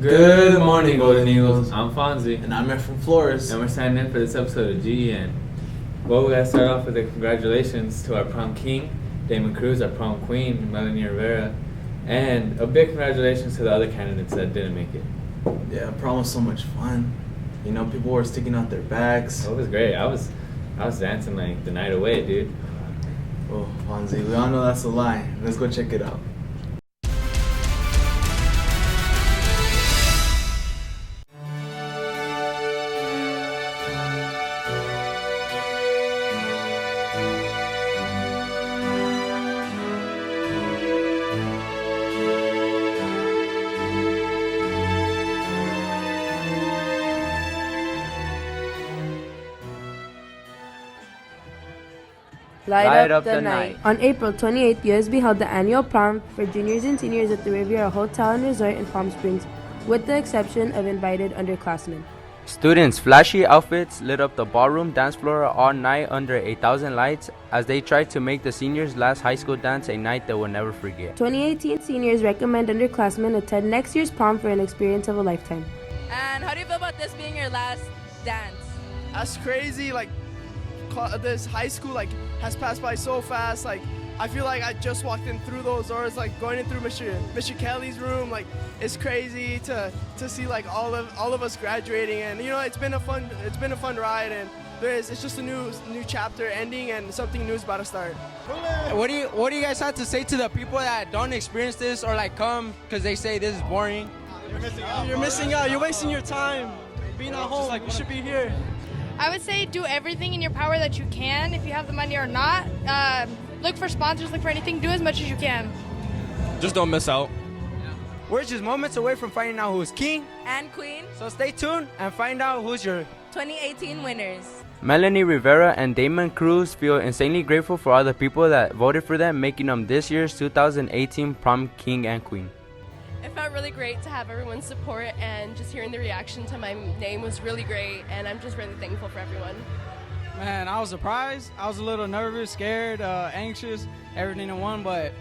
Good morning, Golden Eagles. I'm Fonzie. And I'm Efren Flores. And we're signing in for this episode of GEN. Well, we gotta start off with the congratulations to our prom king, Damon Cruz, our prom queen, Melanie Rivera, and a big congratulations to the other candidates that didn't make it. Yeah, prom was so much fun. You know, people were sticking out their bags. It was great. I was dancing like the night away, dude. Oh, Fonzie, we all know that's a lie. Let's go check it out. Light up the night. On April 28th, USB held the annual prom for juniors and seniors at the Riviera Hotel and Resort in Palm Springs, with the exception of invited underclassmen. Students' flashy outfits lit up the ballroom dance floor all night under 8,000 lights as they tried to make the seniors' last high school dance a night they will never forget. 2018 seniors recommend underclassmen attend next year's prom for an experience of a lifetime. And how do you feel about this being your last dance? That's crazy. This high school has passed by so fast. I feel like I just walked in through those doors, going in through Mr. Kelly's room. It's crazy to see all of us graduating, and it's been a fun ride, and it's just a new chapter ending, and something new is about to start. What do you guys have to say to the people that don't experience this or come because they say this is boring? You're missing out. You're wasting your time being at home. You should be here. I would say do everything in your power that you can, if you have the money or not. Look for sponsors, look for anything, do as much as you can. Just don't miss out. We're just moments away from finding out who's king and queen. So stay tuned and find out who's your 2018 winners. Melanie Rivera and Damon Cruz feel insanely grateful for all the people that voted for them, making them this year's 2018 prom king and queen. It felt really great to have everyone's support, and just hearing the reaction to my name was really great, and I'm just really thankful for everyone. Man, I was surprised. I was a little nervous, scared, anxious, everything in one, but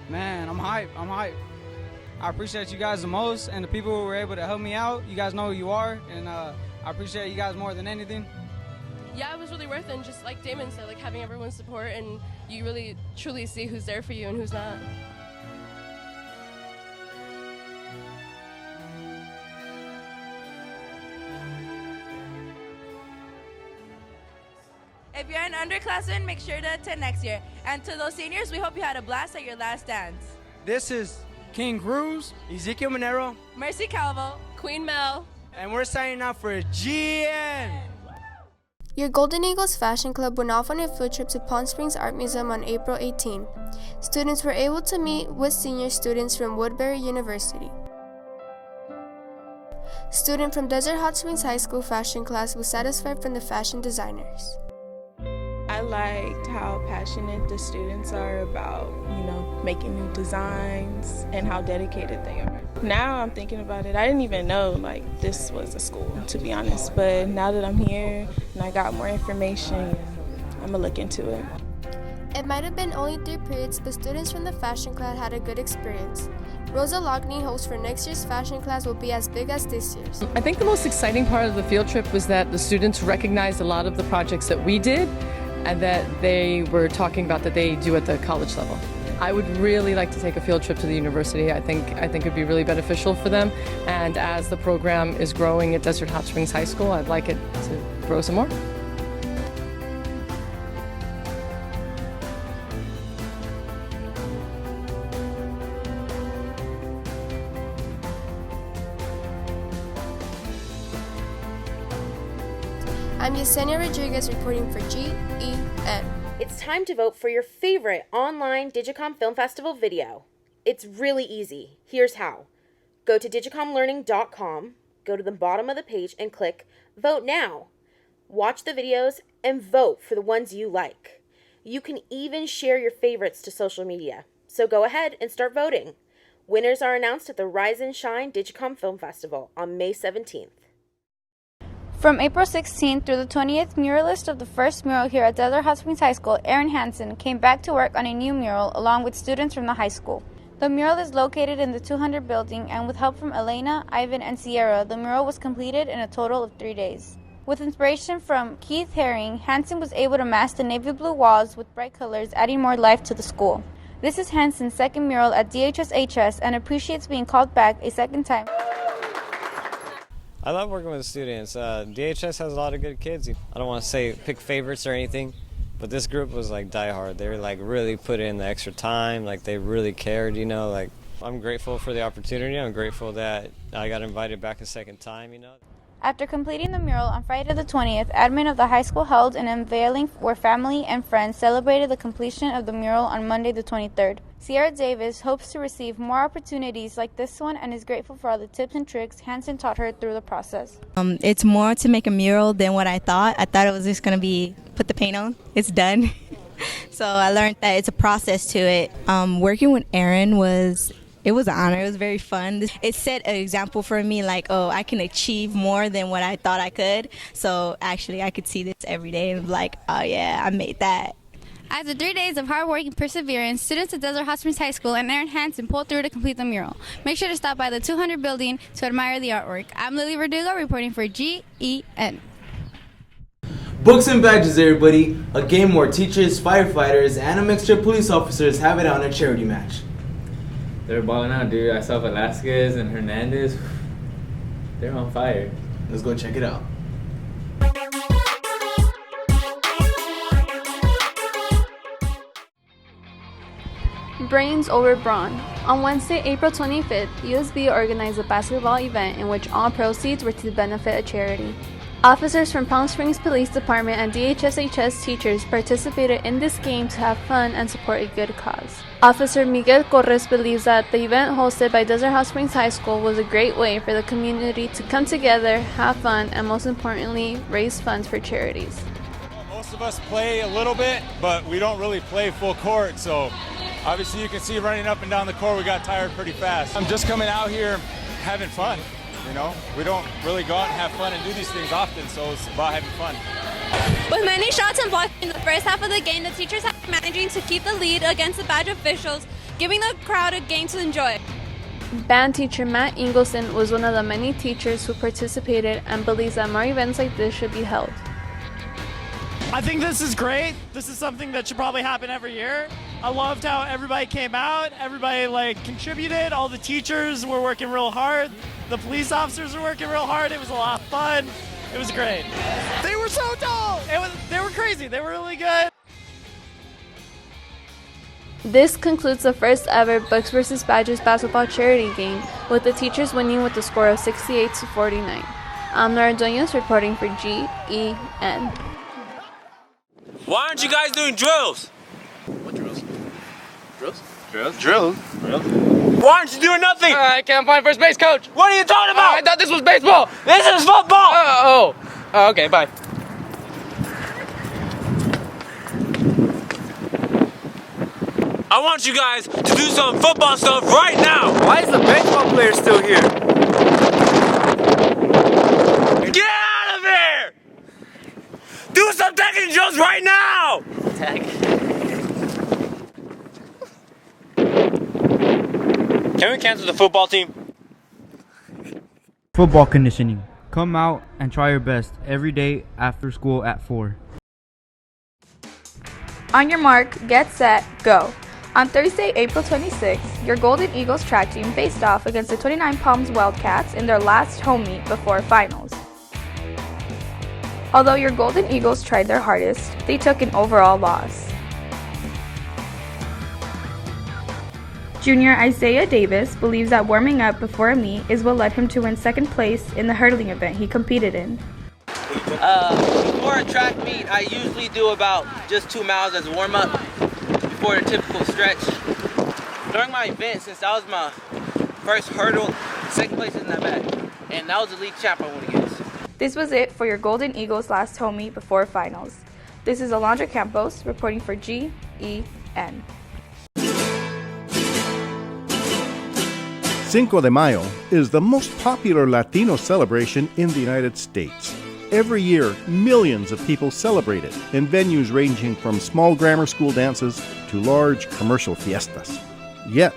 man, I'm hyped. I appreciate you guys the most, and the people who were able to help me out. You guys know who you are, and I appreciate you guys more than anything. Yeah, it was really worth it, and just like Damon said, having everyone's support, and you really truly see who's there for you and who's not. If you're an underclassman, make sure to attend next year. And to those seniors, we hope you had a blast at your last dance. This is King Cruz, Ezekiel Monero, Mercy Calvo, Queen Mel, and we're signing out for GN. Your Golden Eagles Fashion Club went off on a field trip to Palm Springs Art Museum on April 18. Students were able to meet with senior students from Woodbury University. Student from Desert Hot Springs High School fashion class was satisfied from the fashion designers. I liked how passionate the students are about, making new designs and how dedicated they are. Now I'm thinking about it, I didn't even know this was a school, to be honest, but now that I'm here and I got more information, I'm gonna look into it. It might have been only 3 periods, but students from the fashion class had a good experience. Rosa Logney hopes for next year's fashion class will be as big as this year's. I think the most exciting part of the field trip was that the students recognized a lot of the projects that we did and that they were talking about that they do at the college level. I would really like to take a field trip to the university. I think it'd be really beneficial for them, and as the program is growing at Desert Hot Springs High School, I'd like it to grow some more. I'm Yesenia Rodriguez reporting for GEN. It's time to vote for your favorite online Digicom Film Festival video. It's really easy. Here's how. Go to digicomlearning.com, go to the bottom of the page and click Vote Now. Watch the videos and vote for the ones you like. You can even share your favorites to social media. So go ahead and start voting. Winners are announced at the Rise and Shine Digicom Film Festival on May 17th. From April 16th through the 20th, muralist of the first mural here at Desert Hot Springs High School, Aaron Hansen, came back to work on a new mural along with students from the high school. The mural is located in the 200 building, and with help from Elena, Ivan, and Sierra, the mural was completed in a total of 3 days. With inspiration from Keith Haring, Hansen was able to mask the navy blue walls with bright colors, adding more life to the school. This is Hansen's second mural at DHSHS and appreciates being called back a second time. I love working with students. DHS has a lot of good kids. I don't want to say pick favorites or anything, but this group was like diehard. They were like really put in the extra time, like they really cared, you know. Like I'm grateful for the opportunity. I'm grateful that I got invited back a second time, you know. After completing the mural on Friday the 20th, admin of the high school held an unveiling where family and friends celebrated the completion of the mural on Monday the 23rd. Sierra Davis hopes to receive more opportunities like this one and is grateful for all the tips and tricks Hansen taught her through the process. It's more to make a mural than what I thought. I thought it was just going to be put the paint on. It's done. So I learned that it's a process to it. Working with Aaron was an honor. It was very fun. It set an example for me, like, oh, I can achieve more than what I thought I could. So actually, I could see this every day and be like, oh yeah, I made that. After 3 days of hard work and perseverance, students at Desert Hot Springs High School and Aaron Hansen pulled through to complete the mural. Make sure to stop by the 200 building to admire the artwork. I'm Lily Verdugo reporting for GEN. Books and badges, everybody. A game where teachers, firefighters, and a mixture of police officers have it on a charity match. They're balling out, dude. I saw Velasquez and Hernandez. They're on fire. Let's go check it out. Brains over Brawn. On Wednesday, April 25th, USB organized a basketball event in which all proceeds were to benefit a charity. Officers from Palm Springs Police Department and DHSHS teachers participated in this game to have fun and support a good cause. Officer Miguel Corres believes that the event hosted by Desert Hot Springs High School was a great way for the community to come together, have fun, and most importantly, raise funds for charities. Most of us play a little bit, but we don't really play full court, so obviously you can see running up and down the court we got tired pretty fast. I'm just coming out here having fun, you know? We don't really go out and have fun and do these things often, so it's about having fun. With many shots and blocks in the first half of the game, the teachers have been managing to keep the lead against the badge officials, giving the crowd a game to enjoy. Band teacher Matt Ingleson was one of the many teachers who participated and believes that more events like this should be held. I think this is great. This is something that should probably happen every year. I loved how everybody came out, everybody contributed, all the teachers were working real hard, the police officers were working real hard, it was a lot of fun, it was great. They were so tall! They were crazy, they were really good. This concludes the first ever Books vs. Badges basketball charity game, with the teachers winning with a score of 68-49. I'm Nora Dueñas reporting for GEN. Why aren't you guys doing drills? What drills? Drills? Drills? Drills? Why aren't you doing nothing? I can't find first base, coach. What are you talking about? I thought this was baseball. This is football. Okay, bye. I want you guys to do some football stuff right now. Why is the baseball player still here? Get out of here! Do some tackling drills right now! Tag. Can we cancel the football team? Football conditioning. Come out and try your best every day after school at 4. On your mark, get set, go. On Thursday, April 26th, your Golden Eagles track team faced off against the 29 Palms Wildcats in their last home meet before finals. Although your Golden Eagles tried their hardest, they took an overall loss. Junior Isaiah Davis believes that warming up before a meet is what led him to win second place in the hurdling event he competed in. Before a track meet, I usually do about just 2 miles as a warm-up before the typical stretch. During my event, since that was my first hurdle, second place isn't that bad. And that was the league champ I won against. This was it for your Golden Eagles last home meet before finals. This is Alondra Campos reporting for GEN. Cinco de Mayo is the most popular Latino celebration in the United States. Every year, millions of people celebrate it in venues ranging from small grammar school dances to large commercial fiestas. Yet,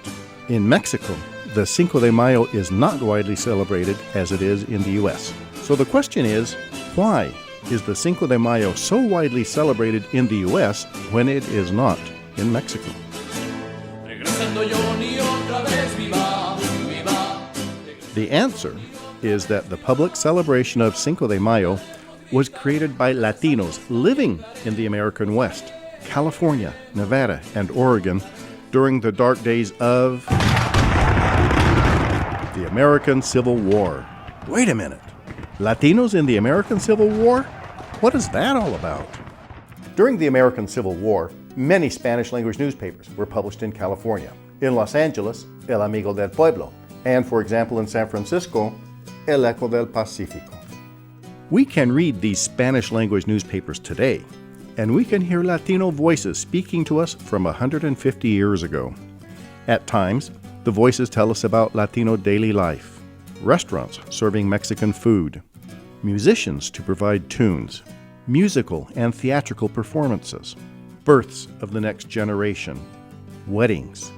In Mexico, the Cinco de Mayo is not widely celebrated as it is in the U.S. So the question is, why is the Cinco de Mayo so widely celebrated in the U.S. when it is not in Mexico? The answer is that the public celebration of Cinco de Mayo was created by Latinos living in the American West, California, Nevada, and Oregon during the dark days of the American Civil War. Wait a minute. Latinos in the American Civil War? What is that all about? During the American Civil War, many Spanish-language newspapers were published in California. In Los Angeles, El Amigo del Pueblo, and for example in San Francisco, El Eco del Pacífico. We can read these Spanish-language newspapers today, and we can hear Latino voices speaking to us from 150 years ago. At times, the voices tell us about Latino daily life, restaurants serving Mexican food, musicians to provide tunes, musical and theatrical performances, births of the next generation, weddings,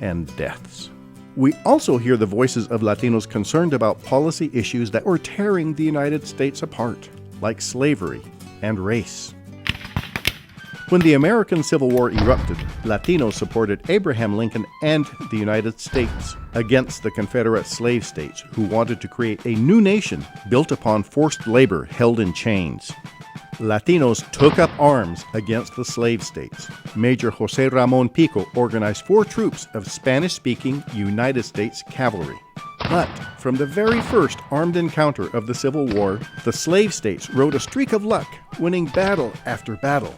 and deaths. We also hear the voices of Latinos concerned about policy issues that were tearing the United States apart, like slavery and race. When the American Civil War erupted, Latinos supported Abraham Lincoln and the United States against the Confederate slave states who wanted to create a new nation built upon forced labor held in chains. Latinos took up arms against the slave states. Major José Ramón Pico organized 4 troops of Spanish-speaking United States cavalry. But from the very first armed encounter of the Civil War, the slave states rode a streak of luck, winning battle after battle,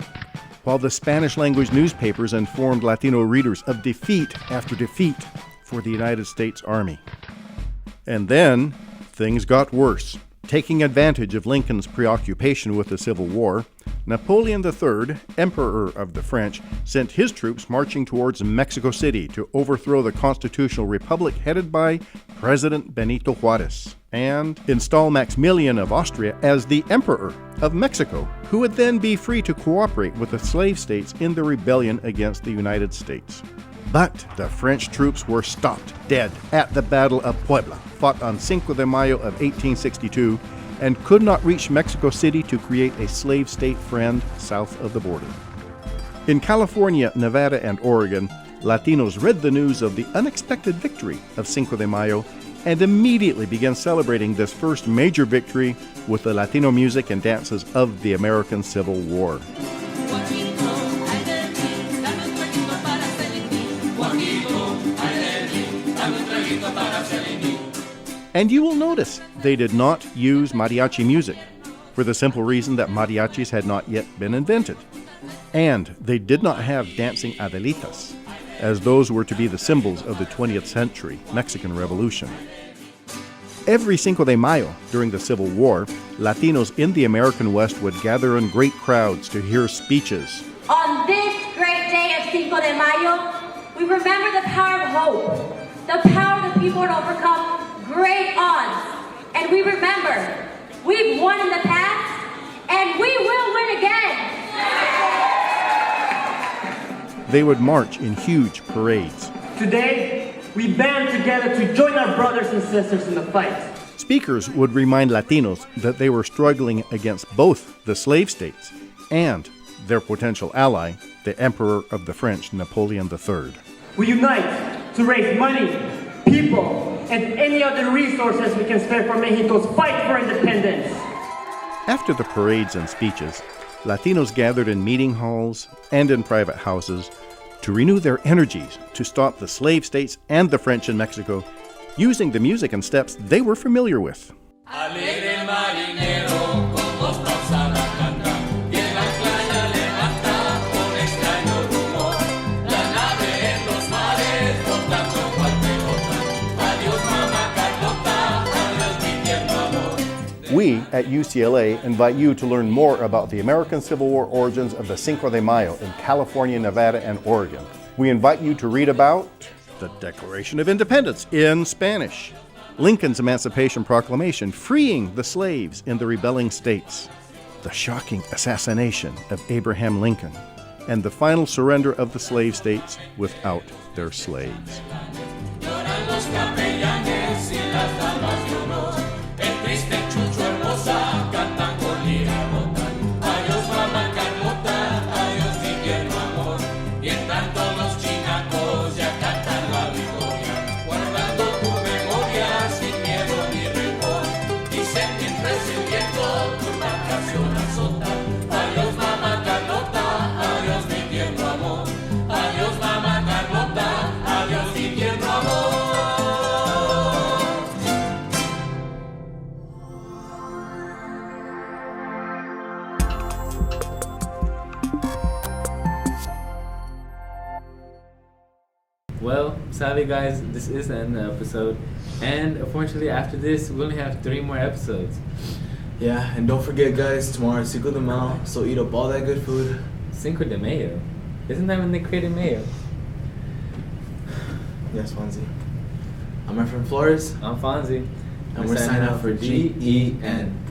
while the Spanish-language newspapers informed Latino readers of defeat after defeat for the United States Army. And then, things got worse. Taking advantage of Lincoln's preoccupation with the Civil War, Napoleon III, Emperor of the French, sent his troops marching towards Mexico City to overthrow the constitutional republic headed by President Benito Juárez, and install Maximilian of Austria as the Emperor of Mexico, who would then be free to cooperate with the slave states in the rebellion against the United States. But the French troops were stopped dead at the Battle of Puebla, fought on Cinco de Mayo of 1862, and could not reach Mexico City to create a slave state friend south of the border. In California, Nevada, and Oregon, Latinos read the news of the unexpected victory of Cinco de Mayo and immediately began celebrating this first major victory with the Latino music and dances of the American Civil War. And you will notice they did not use mariachi music, for the simple reason that mariachis had not yet been invented. And they did not have dancing adelitas, as those were to be the symbols of the 20th century Mexican Revolution. Every Cinco de Mayo during the Civil War, Latinos in the American West would gather in great crowds to hear speeches. On this great day of Cinco de Mayo, we remember the power of hope, the power of the people to overcome great odds. And we remember, we've won in the past, and we will win again. They would march in huge parades. Today, we band together to join our brothers and sisters in the fight. Speakers would remind Latinos that they were struggling against both the slave states and their potential ally, the Emperor of the French, Napoleon III. We unite to raise money, people, and any other resources we can spare for Mexico's fight for independence. After the parades and speeches, Latinos gathered in meeting halls and in private houses to renew their energies to stop the slave states and the French in Mexico using the music and steps they were familiar with. We at UCLA invite you to learn more about the American Civil War origins of the Cinco de Mayo in California, Nevada, and Oregon. We invite you to read about the Declaration of Independence in Spanish, Lincoln's Emancipation Proclamation freeing the slaves in the rebelling states, the shocking assassination of Abraham Lincoln, and the final surrender of the slave states without their slaves. capellanes y las damas de honor. El triste chucho hermosa cantan con lira rota. Adiós mamá Carlota, adiós mi tierno amor. Y en tanto los chinacos ya cantan la victoria, guardando tu memoria sin miedo ni rencor. Dicen mientras el viento tu embarcación azota. Adiós mamá Carlota, adiós mi tierno amor. Adiós mamá Carlota, adiós mi tierno amor. Well, sadly, guys, this is the end of the episode. And unfortunately, after this, we only have 3 more episodes. Yeah, and don't forget, guys, tomorrow is Cinco de Mayo, so eat up all that good food. Cinco de Mayo? Isn't that when they created Mayo? Yes, Fonzie. I'm my friend Flores. I'm Fonzie. And we're signing out for GEN.